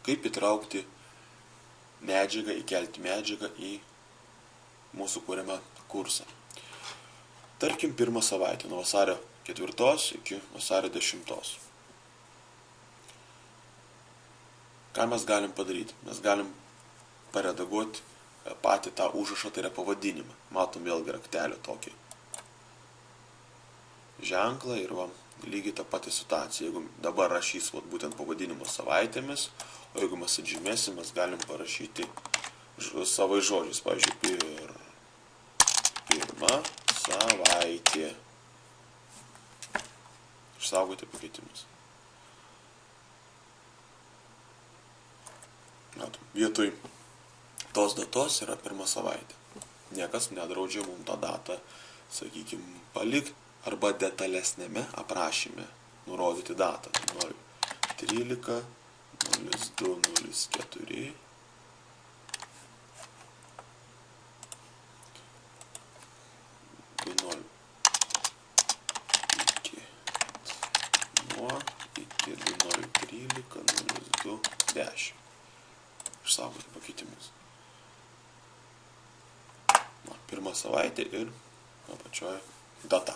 kaip įtraukti medžiagą, įkelti medžiagą į mūsų kuriamą kursą. Tarkim, pirmą savaitę, nuo vasario 4 iki vasario 10. Ką mes galim padaryti? Mes galim paredaguoti patį tą užrašą, tai yra pavadinimą. Matom vėlgi raktelio tokį ženklą ir va, lygiai tą patį situaciją. Jeigu dabar rašys būtent pavadinimo savaitėmis, o jeigu mes atžymėsim, mes galim parašyti savais žodžiais. Pavyzdžiui, pirma savaitė. Išsaugoti pakeitimus. Matom, vietoj tos datos yra pirma savaitė. Niekas nedraudžia mums tą datą, sakykime, palikti arba detalesnėme aprašyme nurodyti datą. 13, 02, 04. Iki 2013, 02, 10. Išsaugoti pakeitimus. Pirmą savaitę ir apačioje data.